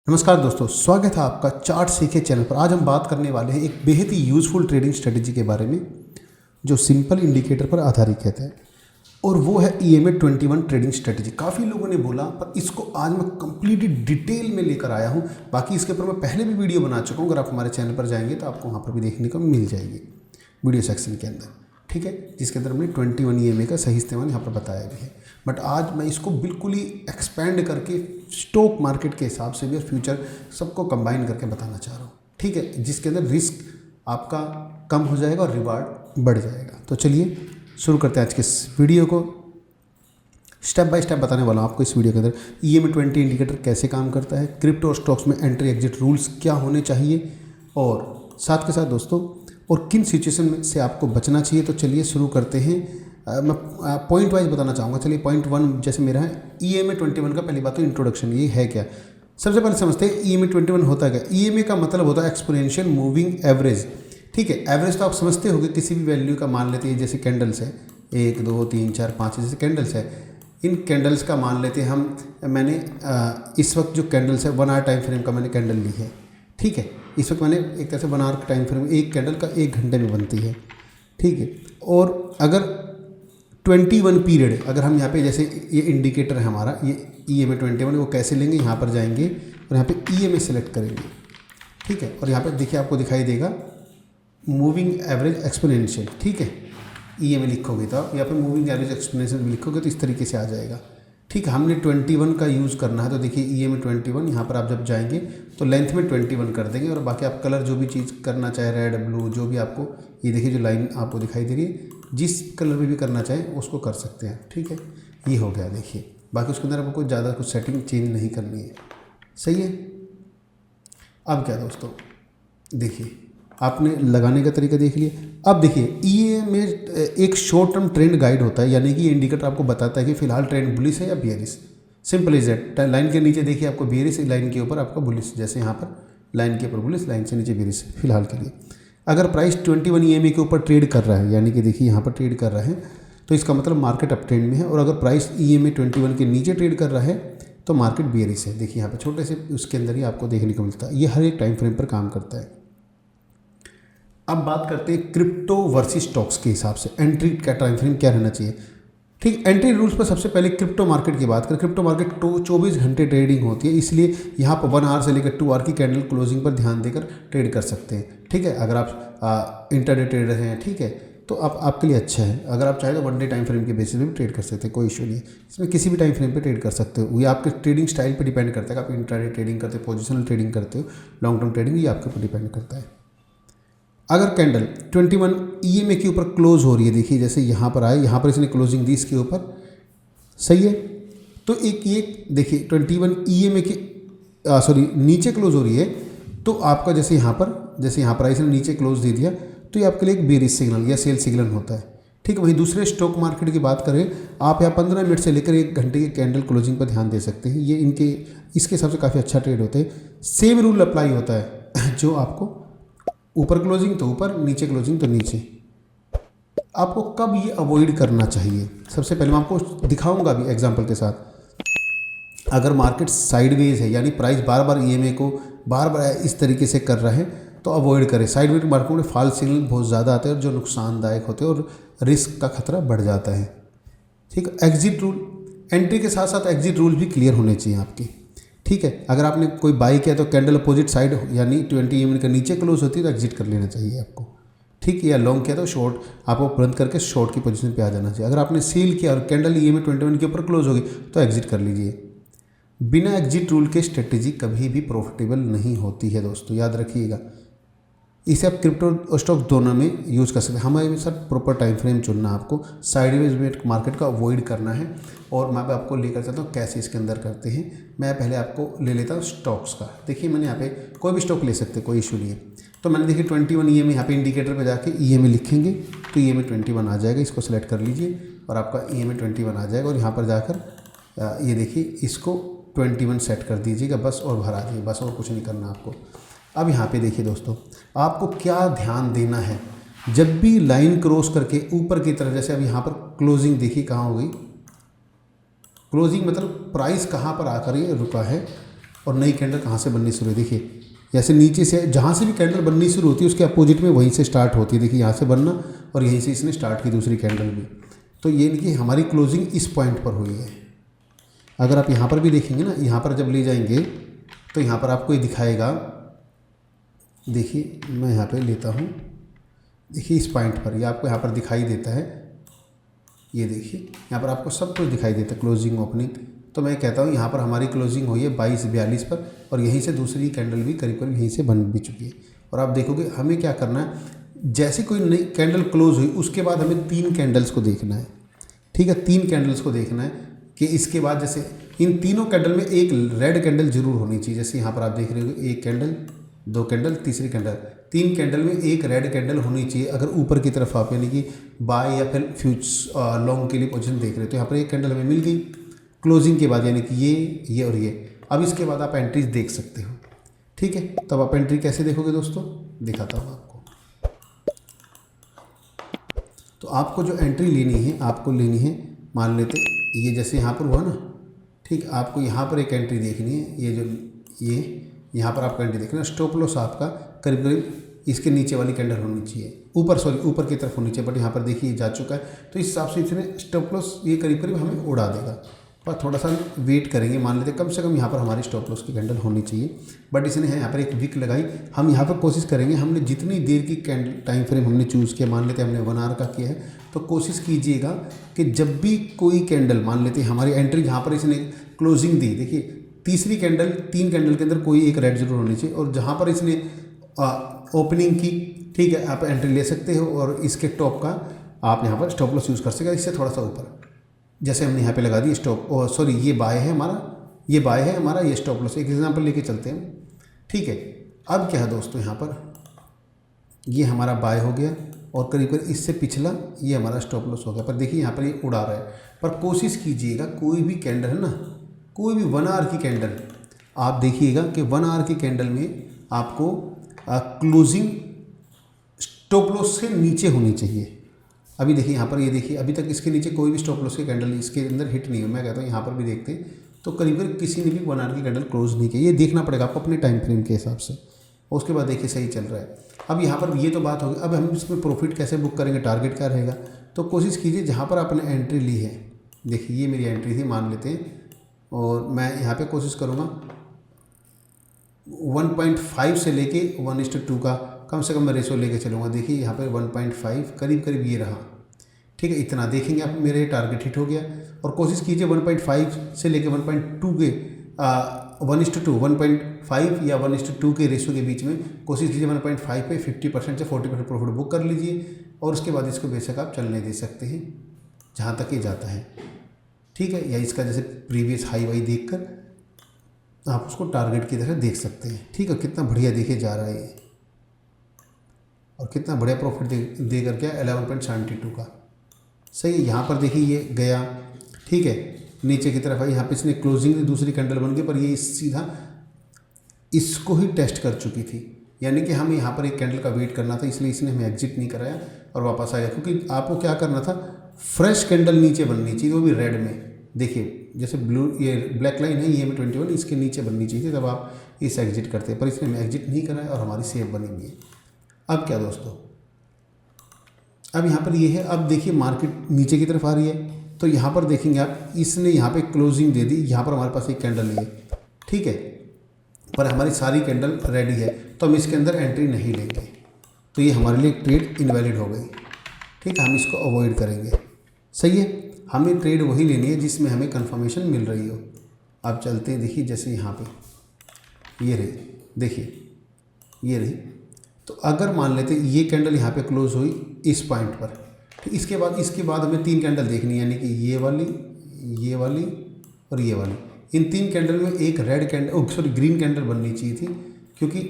नमस्कार दोस्तों, स्वागत है आपका चार्ट सीखे चैनल पर। आज हम बात करने वाले हैं एक बेहद ही यूज़फुल ट्रेडिंग स्ट्रेटजी के बारे में जो सिंपल इंडिकेटर पर आधारित है और वो है EMA 21 ट्रेडिंग स्ट्रेटजी। काफ़ी लोगों ने बोला, पर इसको आज मैं कंप्लीटली डिटेल में लेकर आया हूँ। बाकी इसके ऊपर मैं पहले भी वीडियो बना चुका हूँ। अगर आप हमारे चैनल पर जाएंगे तो आपको वहाँ पर भी देखने को मिल जाएगी वीडियो सेक्शन के अंदर, ठीक है, जिसके अंदर हमने 21 EMA का सही इस्तेमाल यहाँ पर बताया भी है। बट आज मैं इसको बिल्कुल ही एक्सपेंड करके स्टॉक मार्केट के हिसाब से भी और फ्यूचर सबको कंबाइन करके बताना चाह रहा हूँ, ठीक है, जिसके अंदर रिस्क आपका कम हो जाएगा और रिवार्ड बढ़ जाएगा। तो चलिए शुरू करते हैं आज के इस वीडियो को। स्टेप बाय स्टेप बताने वाला हूँ आपको इस वीडियो के अंदर। EMA 20 इंडिकेटर कैसे काम करता है, क्रिप्टो स्टॉक्स में एंट्री एग्जिट रूल्स क्या होने चाहिए, और साथ के साथ दोस्तों और किन सिचुएशन में से आपको बचना चाहिए। तो चलिए शुरू करते हैं। मैं पॉइंट वाइज बताना चाहूँगा। चलिए पॉइंट 1 जैसे मेरा है EMA 21 का। पहली बात तो इंट्रोडक्शन, ये है क्या। सबसे पहले समझते हैं EMA 21 होता है क्या। EMA का मतलब होता है एक्सपोनेंशियल मूविंग एवरेज, ठीक है। एवरेज तो आप समझते होंगे, किसी भी वैल्यू का मान लेते हैं, जैसे कैंडल्स है 1 2 3 4 5 जैसे कैंडल्स है, इन कैंडल्स का मान लेते हैं हम। मैंने इस वक्त जो कैंडल्स है 1 आवर टाइम फ्रेम का मैंने कैंडल ली है, ठीक है। इस वक्त मैंने एक तरह से 1 आवर टाइम फ्रेम, एक कैंडल का 1 घंटे में बनती है, ठीक है। और अगर 21 पीरियड, अगर हम यहाँ पे जैसे ये इंडिकेटर है हमारा, ये EMA 21, वो कैसे लेंगे, यहाँ पर जाएंगे और यहाँ पे EMA सेलेक्ट करेंगे, ठीक है। और यहाँ पे देखिए आपको दिखाई देगा मूविंग एवरेज एक्सपोनेंशियल, ठीक है। EMA लिखोगे तो आप यहाँ पे मूविंग एवरेज एक्सपोनेंशियल लिखोगे तो इस तरीके से आ जाएगा, ठीक है। हमने 21 का यूज़ करना है, तो देखिए EMA 21, यहाँ पर आप जब जाएंगे तो लेंथ में 21 कर देंगे और बाकी आप कलर जो भी चीज़ करना चाहे, रेड ब्लू जो भी आपको, ये देखिए जो लाइन आपको दिखाई दे रही है, जिस कलर में भी करना चाहें उसको कर सकते हैं, ठीक है। ये हो गया, देखिए। बाकी उसके अंदर आपको कोई ज़्यादा कुछ सेटिंग चेंज नहीं करनी है, सही है। अब क्या दोस्तों, देखिए आपने लगाने का तरीका देख लिया। अब देखिए EMA एक शॉर्ट टर्म ट्रेंड गाइड होता है, यानी कि ये इंडिकेटर आपको बताता है कि फिलहाल ट्रेंड बुलिश है या bearish. Simple is that. Line के नीचे देखिए आपको बियरिश, लाइन के ऊपर आपका बुलिश, जैसे यहाँ पर लाइन के ऊपर बुलिश, लाइन से नीचे बियरिश फिलहाल के लिए। अगर प्राइस 21 EMA के ऊपर ट्रेड कर रहा है, यानी कि देखिए यहाँ पर ट्रेड कर रहा है, तो इसका मतलब मार्केट अप ट्रेंड में है। और अगर प्राइस EMA 21 के नीचे ट्रेड कर रहा है तो मार्केट बियरिश है। देखिए यहाँ पर छोटे से उसके अंदर ही आपको देखने को मिलता है। ये हर एक टाइम फ्रेम पर काम करता है। अब बात करते हैं क्रिप्टो वर्सेस स्टॉक्स के हिसाब से एंट्री का टाइम फ्रेम क्या रहना चाहिए, ठीक। एंट्री रूल्स पर सबसे पहले क्रिप्टो मार्केट की बात करें। क्रिप्टो मार्केट 24 घंटे ट्रेडिंग होती है, इसलिए यहाँ पर 1 आवर से लेकर 2 आवर की कैंडल क्लोजिंग पर ध्यान देकर ट्रेड कर सकते हैं, ठीक है। अगर आप इंटरडे ट्रेडर हैं, ठीक है, तो आपके लिए अच्छा है। अगर आप चाहें तो 1 डे टाइम फ्रेम के बेसिस पे भी ट्रेड कर सकते हैं, कोई इशू नहीं है। इसमें किसी भी टाइम फ्रेम पे ट्रेड कर सकते हो। ये आपके ट्रेडिंग स्टाइल पे डिपेंड करता है कि आप इंट्राडे ट्रेडिंग करते हो, पोजिशनल ट्रेडिंग करते हो, लॉन्ग टर्म ट्रेडिंग, ये आपके ऊपर डिपेंड करता है। अगर कैंडल 21 EMA के ऊपर क्लोज हो रही है, देखिए जैसे यहाँ पर आए, यहाँ पर इसने क्लोजिंग दी इसके ऊपर, सही है। तो एक ये देखिए 21 EMA के नीचे क्लोज हो रही है, तो आपका जैसे यहाँ पर इसने नीचे क्लोज दे दिया, तो ये आपके लिए एक बेरिश सिग्नल या सेल सिग्नल होता है, ठीक है। वहीं दूसरे स्टॉक मार्केट की बात करें, आप यहाँ 15 मिनट से लेकर 1 घंटे की कैंडल क्लोजिंग पर ध्यान दे सकते हैं। ये इसके हिसाब से काफ़ी अच्छा ट्रेड होते हैं। सेम रूल अप्लाई होता है, जो आपको ऊपर क्लोजिंग तो ऊपर, नीचे क्लोजिंग तो नीचे। आपको कब ये अवॉइड करना चाहिए, सबसे पहले मैं आपको दिखाऊंगा अभी एग्जांपल के साथ। अगर मार्केट साइडवेज है, यानी प्राइस बार बार EMA को बार बार इस तरीके से कर रहा है, तो अवॉइड करें। साइडवेज मार्केट में फॉल्स सिग्नल बहुत ज़्यादा आते हैं और जो नुकसानदायक होते हैं और रिस्क का खतरा बढ़ जाता है, ठीक है। एग्जिट रूल, एंट्री के साथ साथ एग्जिट रूल भी क्लियर होने चाहिए आपकी, ठीक है। अगर आपने कोई बाई किया तो कैंडल अपोजिट साइड यानी 20 EMA के नीचे क्लोज होती है तो एग्जिट कर लेना चाहिए आपको, ठीक है। या लॉन्ग किया तो शॉर्ट आपको बंद करके शॉर्ट की पोजीशन पे आ जाना चाहिए। अगर आपने सेल किया और कैंडल EMA 21 के ऊपर क्लोज होगी तो एग्जिट कर लीजिए। बिना एग्जिट रूल के स्ट्रेटेजी कभी भी प्रॉफिटेबल नहीं होती है दोस्तों, याद रखिएगा। इसे आप क्रिप्टो और स्टॉक दोनों में यूज़ कर सकते हैं। हमारे साथ प्रॉपर टाइम फ्रेम चुनना, आपको साइडवेज में मार्केट का अवॉइड करना है। और मैं आपको लेकर चलता हूँ कैसे इसके अंदर करते हैं। मैं पहले आपको ले लेता हूँ स्टॉक्स का। देखिए मैंने यहाँ पे कोई भी स्टॉक ले सकते, कोई इशू नहीं है। तो मैंने देखिए 21 EMA, यहाँ पे इंडिकेटर पे जाके EMA लिखेंगे तो EMA 21 आ जाएगा। इसको सेलेक्ट कर लीजिए और आपका EMA 21 आ जाएगा। और यहाँ पर जाकर ये देखिए इसको 21 सेट कर दीजिएगा बस, और भरा दीजिए बस, और कुछ नहीं करना आपको। अब यहाँ पे देखिए दोस्तों, आपको क्या ध्यान देना है, जब भी लाइन क्रॉस करके ऊपर की तरफ, जैसे अब यहाँ पर क्लोजिंग देखिए कहाँ हो गई, क्लोजिंग मतलब प्राइस कहाँ पर आकर ये रुका है, और नई कैंडल कहाँ से बननी शुरू है। देखिए जैसे नीचे से जहाँ से भी कैंडल बननी शुरू होती है उसके अपोजिट में वहीं से स्टार्ट होती है। देखिए यहाँ से बनना और यहीं से इसने स्टार्ट की दूसरी कैंडल भी। तो ये कि हमारी क्लोजिंग इस पॉइंट पर हुई है। अगर आप यहाँ पर भी देखेंगे ना, यहाँ पर जब ले जाएंगे तो यहाँ पर आपको ये दिखाएगा। देखिए मैं यहाँ पे लेता हूँ, देखिए इस पॉइंट पर ये आपको यहाँ पर दिखाई देता है। ये देखिए यहाँ पर आपको सब कुछ दिखाई देता है, क्लोजिंग ओपनिंग। तो मैं कहता हूँ यहाँ पर हमारी क्लोजिंग हुई है 22:42 पर और यहीं से दूसरी कैंडल भी करीब करीब यहीं से बन भी चुकी है। और आप देखोगे हमें क्या करना है, जैसे कोई नई कैंडल क्लोज हुई उसके बाद हमें 3 कैंडल्स को देखना है। ठीक है, 3 कैंडल्स को देखना है कि इसके बाद जैसे इन तीनों कैंडल में एक रेड कैंडल जरूर होनी चाहिए। जैसे यहाँ पर आप देख रहे हो, एक कैंडल, 2 कैंडल, तीसरी कैंडल, 3 कैंडल में एक रेड कैंडल होनी चाहिए। अगर ऊपर की तरफ आप यानी कि बाय या फिर फ्यूचर लॉन्ग के लिए पोजीशन देख रहे हो तो यहाँ पर एक कैंडल हमें मिल गई क्लोजिंग के बाद, यानी कि ये और ये। अब इसके बाद आप एंट्रीज देख सकते हो। ठीक है, तब आप एंट्री कैसे देखोगे दोस्तों, दिखाता हूँ आपको। तो आपको जो एंट्री लेनी है, आपको लेनी है, मान लेते ये जैसे यहाँ पर हुआ ना, ठीक, आपको यहाँ पर एक एंट्री देखनी है। ये जो ये यहाँ पर आपका एंट्री देखना, स्टॉप लॉस आपका करीब करीब इसके नीचे वाली कैंडल होनी चाहिए, ऊपर की तरफ होनी चाहिए। बट यहाँ पर देखिए ये जा चुका है, तो इस हिसाब से इसने स्टॉप लॉस ये करीब करीब हमें उड़ा देगा। पर थोड़ा सा वेट करेंगे, मान लेते कम से कम यहाँ पर हमारी स्टॉप लॉस की कैंडल होनी चाहिए। बट इसने यहाँ पर एक विक लगाई। हम यहाँ पर कोशिश करेंगे, हमने जितनी देर की कैंडल टाइम फ्रेम हमने चूज़ किया, मान लेते हमने 1 आवर का किया है, तो कोशिश कीजिएगा कि जब भी कोई कैंडल, मान लेते हमारी एंट्री जहाँ पर इसने क्लोजिंग दी, देखिए तीसरी कैंडल, 3 कैंडल के अंदर कोई एक रेड जरूर होनी चाहिए। और जहाँ पर इसने ओपनिंग की, ठीक है, आप एंट्री ले सकते हो और इसके टॉप का आप यहाँ पर स्टॉप लॉस यूज़ कर सकते हैं। इससे थोड़ा सा ऊपर जैसे हमने यहाँ पे लगा दी स्टॉप, सॉरी ये बाय है हमारा, ये बाय है हमारा, ये स्टॉप लॉस। एक एग्जांपल लेके चलते हैं। ठीक है, अब क्या है दोस्तों, यहाँ पर ये हमारा बाय हो गया और करीब करीब इससे पिछला ये हमारा स्टॉप लॉस हो गया। पर देखिए यहाँ पर ये उड़ा रहा है। पर कोशिश कीजिएगा कोई भी कैंडल है ना, कोई भी 1 आवर की कैंडल आप देखिएगा कि 1 आवर की कैंडल में आपको क्लोजिंग स्टॉप लॉस से नीचे होनी चाहिए। अभी देखिए यहाँ पर, ये देखिए अभी तक इसके नीचे कोई भी स्टॉप लॉस की कैंडल इसके अंदर हिट नहीं है। मैं कहता हूँ यहाँ पर भी देखते हैं तो करीब करीब किसी ने भी 1 आवर की कैंडल क्लोज नहीं की। ये देखना पड़ेगा आपको अपने टाइम फ्रेम के हिसाब से। उसके बाद देखिए सही चल रहा है। अब यहाँ पर ये तो बात होगी, अब हम इसमें प्रॉफिट कैसे बुक करेंगे, टारगेट क्या रहेगा। तो कोशिश कीजिए जहाँ पर आपने एंट्री ली है, देखिए ये मेरी एंट्री थी मान लेते हैं, और मैं यहाँ पे कोशिश करूँगा 1.5 से लेके 1:2 का कम से कम मैं रेशो लेके चलूँगा। देखिए यहाँ पे 1.5 करीब करीब ये रहा। ठीक है, इतना देखेंगे आप, मेरे टारगेट हिट हो गया। और कोशिश कीजिए 1.5 से लेके 1.2 के 1:2, 1.5 या 1:2 के रेशो के बीच में कोशिश कीजिए 1.5 पे 50% से 40% प्रॉफिट बुक कर लीजिए। और उसके बाद इसको बेशक आप चलने दे सकते हैं जहाँ तक ये जाता है। ठीक है, या इसका जैसे प्रीवियस हाई वाई देख कर आप उसको टारगेट की तरह देख सकते हैं। ठीक है, कितना बढ़िया देखे जा रहा है ये, और कितना बढ़िया प्रॉफिट दे कर गया 11.72 का। सही है, यहाँ पर देखिए ये गया, ठीक है, नीचे की तरफ है। यहाँ पे इसने क्लोजिंग दी, दूसरी कैंडल बन गई, पर ये सीधा इसको ही टेस्ट कर चुकी थी। यानी कि हमें यहाँ पर एक कैंडल का वेट करना था, इसलिए इसने हमें एग्जिट नहीं कराया और वापस आया। क्योंकि आपको क्या करना था, फ्रेश कैंडल नीचे बननी चाहिए, वो भी रेड में। देखिए जैसे ब्लू, ये ब्लैक लाइन है ये में 21, इसके नीचे बननी चाहिए तब आप इस एग्जिट करते हैं। पर इसने हमें एग्जिट नहीं कराया और हमारी सेफ बनी हुई है। अब क्या दोस्तों, अब यहाँ पर ये है, अब देखिए मार्केट नीचे की तरफ आ रही है, तो यहाँ पर देखेंगे आप, इसने यहाँ पे क्लोजिंग दे दी। यहाँ पर हमारे पास एक कैंडल है, ठीक है, पर हमारी सारी कैंडल रेडी है, तो हम इसके अंदर एंट्री नहीं लेंगे। तो ये हमारे लिए ट्रेड इनवैलिड हो गई। ठीक है, हम इसको अवॉइड करेंगे। सही है, हमें ट्रेड वही लेनी है जिसमें हमें कंफर्मेशन मिल रही हो। अब चलते हैं, देखिए जैसे यहाँ पे ये रही, देखिए ये रही। तो अगर मान लेते ये कैंडल यहाँ पे क्लोज हुई इस पॉइंट पर, ठीक, इसके बाद हमें 3 कैंडल देखनी है, यानी कि ये वाली और ये वाली। इन 3 कैंडल में एक red candle, sorry green candle बननी चाहिए थी। क्योंकि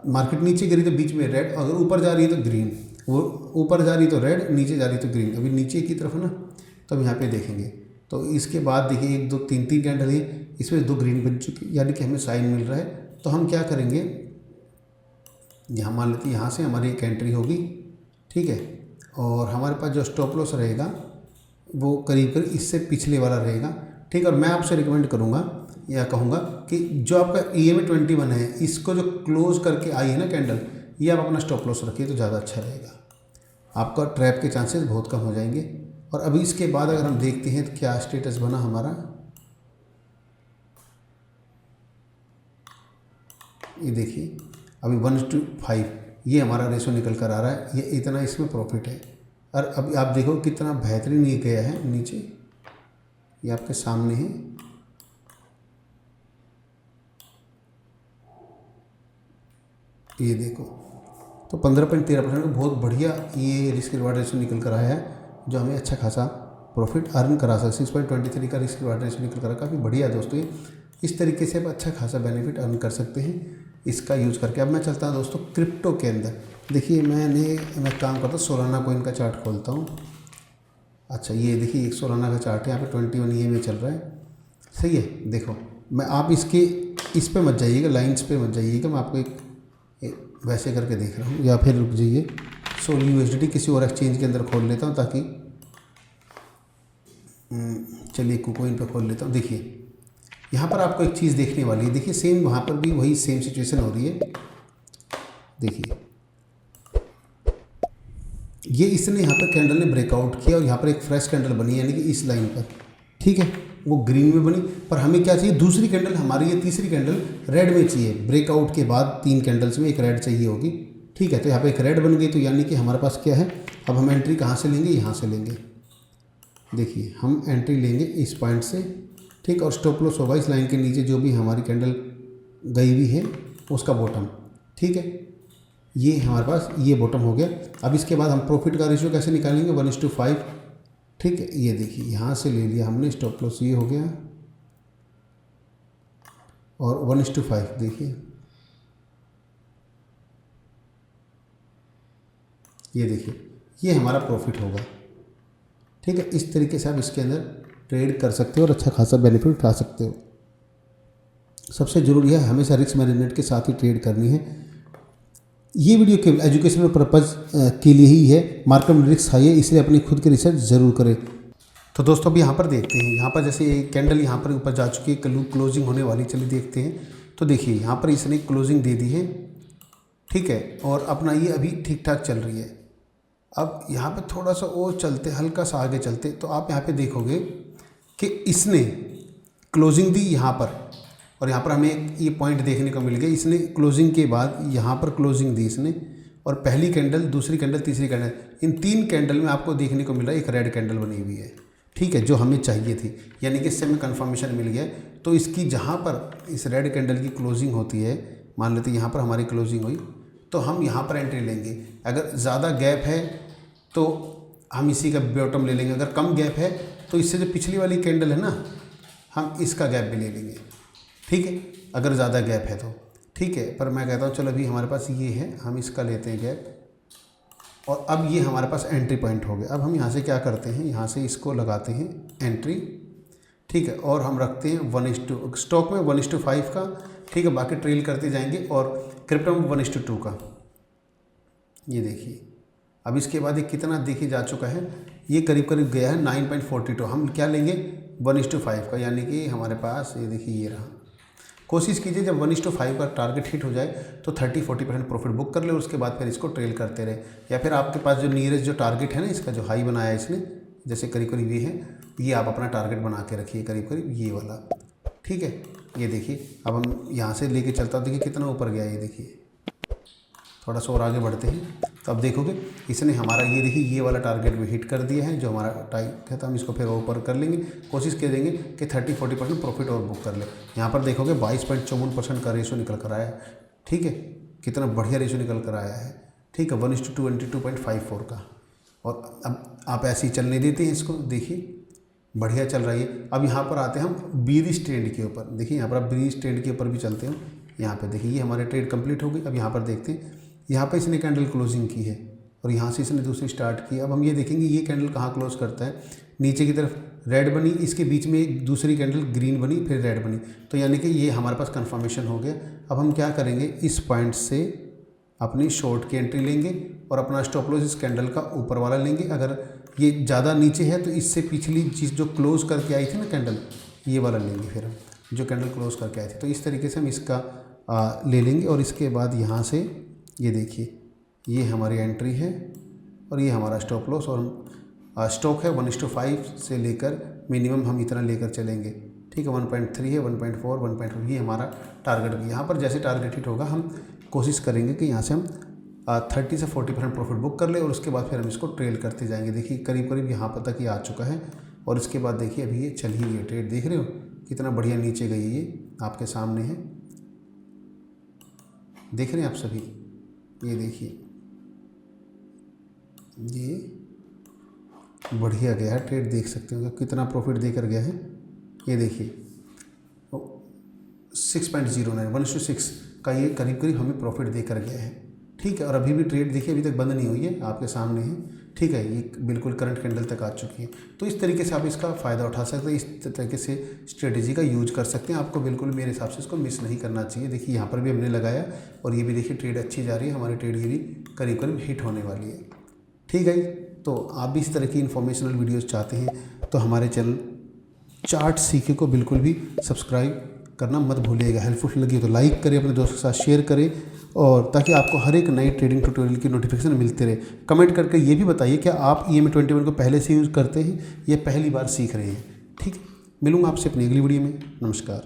मार्केट नीचे गिरी तो बीच में रेड, अगर ऊपर जा रही है तो ग्रीन, वो ऊपर जा रही तो रेड, नीचे जा रही तो ग्रीन। अभी नीचे की तरफ है ना, तो हम यहाँ पे देखेंगे। तो इसके बाद देखिए 1 2 3 कैंडल है, इसमें 2 ग्रीन बन चुकी, यानी कि हमें साइन मिल रहा है। तो हम क्या करेंगे, यहाँ मान लेते हैं यहाँ से हमारी एक एंट्री होगी, ठीक है, और हमारे पास जो स्टॉप लॉस रहेगा वो करीब इससे पिछले वाला रहेगा। ठीक है, और मैं आपसे रिकमेंड करूँगा या कहूँगा कि जो आपका EMA 21 है, इसको जो क्लोज करके आई है ना कैंडल, ये आप अपना स्टॉप लॉस रखिए तो ज़्यादा अच्छा रहेगा, आपका ट्रैप के चांसेस बहुत कम हो जाएंगे। और अभी इसके बाद अगर हम देखते हैं तो क्या स्टेटस बना हमारा, ये देखिए अभी 1:5 ये हमारा रेशो निकल कर आ रहा है, ये इतना इसमें प्रॉफिट है। और अभी आप देखो कितना बेहतरीन ये गया है नीचे, ये आपके सामने है, ये देखो। तो 15.13% का बहुत बढ़िया ये रिस्क रिवार्ड रेशो निकल कर आया है, जो हमें अच्छा खासा प्रॉफिट अर्न करा सकता है। 6.23 का रिस्क रिवार्ड रेशो निकल कर, काफ़ी बढ़िया है दोस्तों। ये इस तरीके से आप अच्छा खासा बेनिफिट अर्न कर सकते हैं इसका यूज़ करके। अब मैं चलता हूँ दोस्तों क्रिप्टो के अंदर। देखिए मैं काम करता हूँ, सोलाना कोइन का चार्ट खोलता हूँ। अच्छा ये देखिए एक सोलाना का चार्ट है, यहाँ पे 21 EMA चल रहा है, सही है। देखो मैं आप इसके इस पे मत जाइएगा, लाइंस पे मत जाइएगा, मैं आपको एक वैसे करके देख रहा हूँ। या फिर रुक जाइए, सोल USDT किसी और एक्सचेंज के अंदर खोल लेता हूँ ताकि चलिए कुकोइन पे खोल लेता हूँ। देखिए यहाँ पर आपको एक चीज़ देखने वाली है, देखिए सेम वहाँ पर भी वही सेम सिचुएशन हो रही है। देखिए ये इसने यहाँ पर कैंडल ने ब्रेकआउट किया और यहाँ पर एक फ्रेश कैंडल बनी, यानी कि इस लाइन पर, ठीक है, वो ग्रीन में बनी। पर हमें क्या चाहिए, दूसरी कैंडल, हमारी ये तीसरी कैंडल रेड में चाहिए। ब्रेकआउट के बाद 3 कैंडल्स में एक रेड चाहिए होगी, ठीक है। तो यहाँ पे एक रेड बन गई, तो यानी कि हमारे पास क्या है, अब हम एंट्री कहाँ से लेंगे, यहाँ से लेंगे। देखिए हम एंट्री लेंगे इस पॉइंट से, ठीक, और स्टॉप लॉस होगा इस लाइन के नीचे जो भी हमारी कैंडल गई हुई है उसका बॉटम, ठीक है। ये हमारे पास ये बॉटम हो गया। अब इसके बाद हम प्रॉफिट का रेशियो कैसे निकालेंगे, 1:5, ठीक है। ये देखिए यहाँ से ले लिया हमने स्टॉप लॉस, ये हो गया, और 1:5 देखिए, ये देखिए ये हमारा प्रॉफिट होगा, ठीक है। इस तरीके से आप इसके अंदर ट्रेड कर सकते हो और अच्छा खासा बेनिफिट उठा सकते हो। सबसे ज़रूरी है हमेशा रिस्क मैनेजमेंट के साथ ही ट्रेड करनी है। ये वीडियो केवल एजुकेशनल पर्पज़ के लिए ही है, मार्केट में रिस्क हाई है, इसलिए अपनी खुद की रिसर्च ज़रूर करें। तो दोस्तों अब यहाँ पर देखते हैं, यहाँ पर जैसे ये कैंडल यहाँ पर ऊपर जा चुकी है, क्लोजिंग होने वाली, चलिए देखते हैं। तो देखिए यहाँ पर इसने क्लोजिंग दे दी है, ठीक है, और अपना ये अभी ठीक ठाक चल रही है। अब यहाँ पे थोड़ा सा और चलते, हल्का सा आगे चलते, तो आप यहाँ पे देखोगे कि इसने क्लोजिंग दी यहाँ पर, और यहाँ पर हमें ये पॉइंट देखने को मिल गया। इसने क्लोजिंग के बाद यहाँ पर क्लोजिंग दी इसने, और पहली कैंडल, दूसरी कैंडल, तीसरी कैंडल, इन 3 कैंडल में आपको देखने को मिल रहा है एक रेड कैंडल बनी हुई है, ठीक है, जो हमें चाहिए थी, यानी कि इससे हमें कन्फर्मेशन मिल गया। तो इसकी जहाँ पर इस रेड कैंडल की क्लोजिंग होती है, मान लेते यहाँ पर हमारी क्लोजिंग हुई, तो हम यहाँ पर एंट्री लेंगे। अगर ज़्यादा गैप है तो हम इसी का बॉटम ले लेंगे, अगर कम गैप है तो इससे जो पिछली वाली कैंडल है ना, हम इसका गैप भी ले लेंगे, ठीक है, अगर ज़्यादा गैप है तो, ठीक है। पर मैं कहता हूँ चलो अभी हमारे पास ये है, हम इसका लेते हैं गैप, और अब ये हमारे पास एंट्री पॉइंट हो गया। अब हम यहाँ से क्या करते हैं, यहाँ से इसको लगाते हैं एंट्री, ठीक है, और हम रखते हैं 1:, स्टॉक में 1:5 का, ठीक है, बाकी ट्रेल करते जाएंगे, और क्रिप्टो में 1:2 का। ये देखिए अब इसके बाद ये कितना देखिए जा चुका है, ये करीब करीब गया है 9.42। हम क्या लेंगे, 1:5 का, यानी कि हमारे पास ये देखिए ये रहा। कोशिश कीजिए जब 1:5 का टारगेट हिट हो जाए तो 30-40% प्रॉफिट बुक कर ले, और उसके बाद फिर इसको ट्रेल करते रहे। या फिर आपके पास जो नियरेस्ट जो टारगेट है ना, इसका जो हाई बनाया है इसने, जैसे करीब करीब ये है, ये आप अपना टारगेट बना के रखिए करीब करीब ये वाला, ठीक है। ये देखिए अब हम यहाँ से लेके चलता हूँ, देखिए कितना ऊपर गया, ये देखिए थोड़ा सा और आगे बढ़ते हैं, तो अब देखोगे इसने हमारा ये देखिए ये वाला टारगेट भी हिट कर दिया है, जो हमारा टाइम है, तो हम इसको फिर ऊपर कर लेंगे। कोशिश करेंगे कि 30-40% प्रॉफिट और बुक कर ले। यहाँ पर देखोगे 22.54% का रेशो निकल कर आया है, ठीक है, कितना बढ़िया रेशो निकल कर आया है, ठीक है, 1:22.54 का। और अब आप ऐसे ही चलने देते हैं इसको, देखिए बढ़िया चल रही है। अब यहाँ पर आते हैं हम बीरिश ट्रेंड के ऊपर, देखिए यहाँ पर आप बीरिश ट्रेंड के ऊपर भी चलते हैं। यहाँ पे देखिए ये हमारे ट्रेड कंप्लीट हो गई। अब यहाँ पर देखते हैं, यहाँ पे इसने कैंडल क्लोजिंग की है और यहाँ से इसने दूसरी स्टार्ट की। अब हम ये देखेंगे ये कैंडल कहाँ क्लोज करता है, नीचे की तरफ रेड बनी, इसके बीच में एक दूसरी कैंडल ग्रीन बनी, फिर रेड बनी, तो यानी कि ये हमारे पास कंफर्मेशन हो गया। अब हम क्या करेंगे, इस पॉइंट से अपनी शॉर्ट की एंट्री लेंगे और अपना स्टॉप लॉस इस कैंडल का ऊपर वाला लेंगे। अगर ये ज़्यादा नीचे है तो इससे पिछली चीज़ जो क्लोज करके आई थी ना कैंडल, ये वाला लेंगे फिर हम, जो कैंडल क्लोज करके आए थे। तो इस तरीके से हम इसका ले लेंगे और इसके बाद यहाँ से ये देखिए ये हमारी एंट्री है और ये हमारा स्टॉप लॉस, और स्टॉक है 1:5 से लेकर मिनिमम हम इतना लेकर चलेंगे, ठीक है। 1.3 है, 1.4, 1.5 ये हमारा टारगेट भी। यहाँ पर जैसे टारगेट हिट होगा हम कोशिश करेंगे कि यहाँ से हम 30 से 40% प्रॉफिट बुक कर ले और उसके बाद फिर हम इसको ट्रेल करते जाएंगे। देखिए करीब करीब यहाँ पर तक ये आ चुका है और इसके बाद देखिए अभी ये चल ही गई ट्रेड, देख रहे हो कितना बढ़िया नीचे गई है, ये आपके सामने है, देख रहे हैं आप सभी। ये देखिए ये बढ़िया गया है ट्रेड, देख सकते हो कितना प्रॉफिट देकर गया है। ये देखिए 6.09 1:6 का ये करीब करीब हमें प्रॉफिट देकर गया है, ठीक है। और अभी भी ट्रेड देखिए अभी तक बंद नहीं हुई है, आपके सामने है, ठीक है। ये बिल्कुल करंट कैंडल तक आ चुकी है। तो इस तरीके से आप इसका फ़ायदा उठा सकते हैं, इस तरीके से स्ट्रेटेजी का यूज कर सकते हैं। आपको बिल्कुल मेरे हिसाब से इसको मिस नहीं करना चाहिए। देखिए यहाँ पर भी हमने लगाया और ये भी देखिए ट्रेड अच्छी जा रही है, हमारी ट्रेड ये भी करीब करीब हिट होने वाली है, ठीक है। तो आप भी इस तरह की इन्फॉर्मेशनल वीडियोज़ चाहते हैं तो हमारे चैनल चार्ट सीखे को बिल्कुल भी सब्सक्राइब करना मत भूलिएगा। हेल्पफुल लगी तो लाइक करें, अपने दोस्तों के साथ शेयर करें, और ताकि आपको हर एक नई ट्रेडिंग ट्यूटोरियल की नोटिफिकेशन मिलते रहे। कमेंट करके ये भी बताइए क्या आप EMA 21 को पहले से यूज़ करते हैं या पहली बार सीख रहे हैं, ठीक है। मिलूंगा आपसे अपनी अगली वीडियो में। नमस्कार।